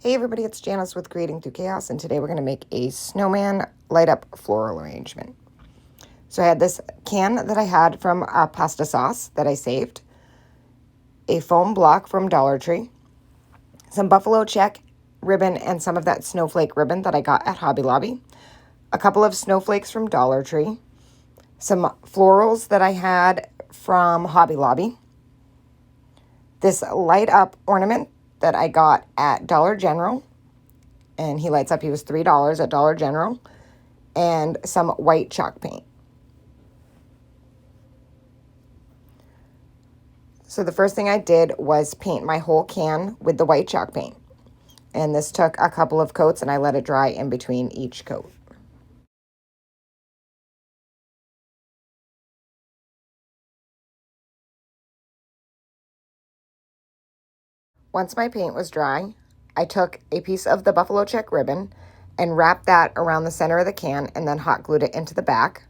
Hey everybody, it's Janice with Creating Through Chaos, and today we're going to make a snowman light up floral arrangement. So I had this can that I had from pasta sauce that I saved, a foam block from Dollar Tree, some buffalo check ribbon and some of that snowflake ribbon that I got at Hobby Lobby, a couple of snowflakes from Dollar Tree, some florals that I had from Hobby Lobby, this light up ornament that I got at Dollar General, and he lights up. He was $3 at Dollar General, and some white chalk paint. So the first thing I did was paint my whole can with the white chalk paint. And this took a couple of coats, and I let it dry in between each coat. Once my paint was dry, I took a piece of the buffalo check ribbon and wrapped that around the center of the can and then hot glued it into the back.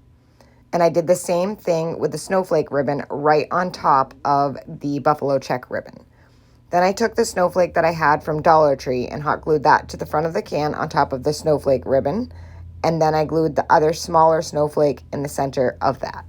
And I did the same thing with the snowflake ribbon right on top of the buffalo check ribbon. Then I took the snowflake that I had from Dollar Tree and hot glued that to the front of the can on top of the snowflake ribbon. And then I glued the other smaller snowflake in the center of that.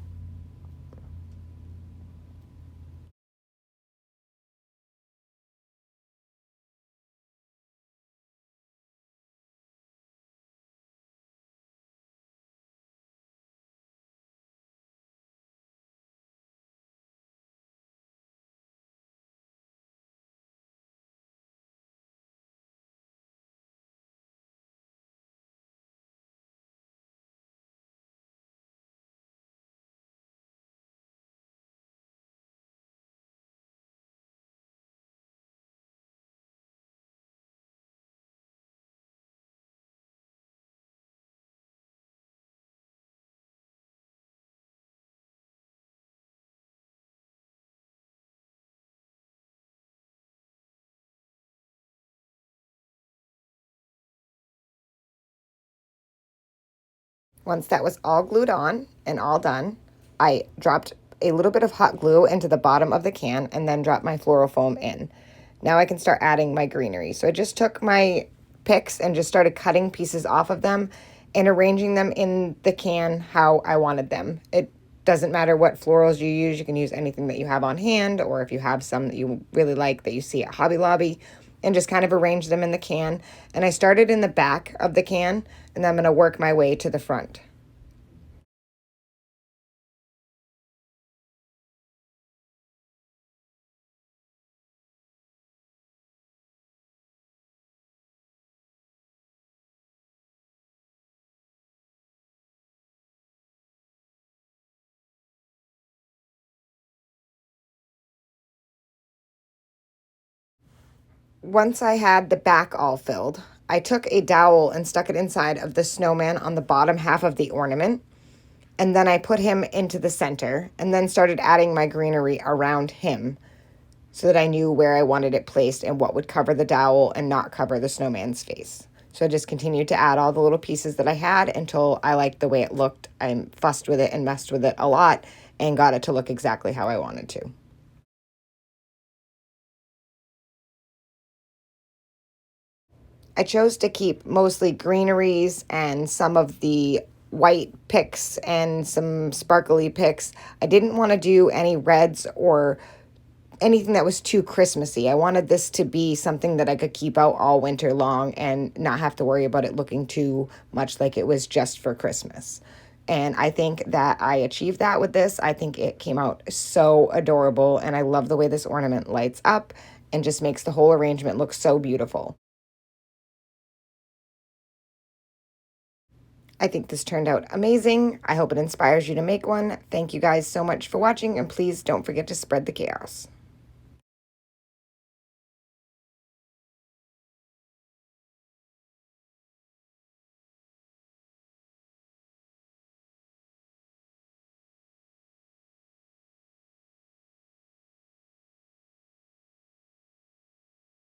Once that was all glued on and all done, I dropped a little bit of hot glue into the bottom of the can and then dropped my floral foam in. Now I can start adding my greenery. So I just took my picks and just started cutting pieces off of them and arranging them in the can how I wanted them. It doesn't matter what florals you use. You can use anything that you have on hand, or if you have some that you really like that you see at Hobby Lobby, and just kind of arrange them in the can. And I started in the back of the can, and then I'm going to work my way to the front. Once I had the back all filled, I took a dowel and stuck it inside of the snowman on the bottom half of the ornament. And then I put him into the center and then started adding my greenery around him so that I knew where I wanted it placed and what would cover the dowel and not cover the snowman's face. So I just continued to add all the little pieces that I had until I liked the way it looked. I fussed with it and messed with it a lot and got it to look exactly how I wanted to. I chose to keep mostly greeneries and some of the white picks and some sparkly picks. I didn't want to do any reds or anything that was too Christmassy. I wanted this to be something that I could keep out all winter long and not have to worry about it looking too much like it was just for Christmas. And I think that I achieved that with this. I think it came out so adorable, and I love the way this ornament lights up and just makes the whole arrangement look so beautiful. I think this turned out amazing. I hope it inspires you to make one. Thank you guys so much for watching, and please don't forget to spread the chaos.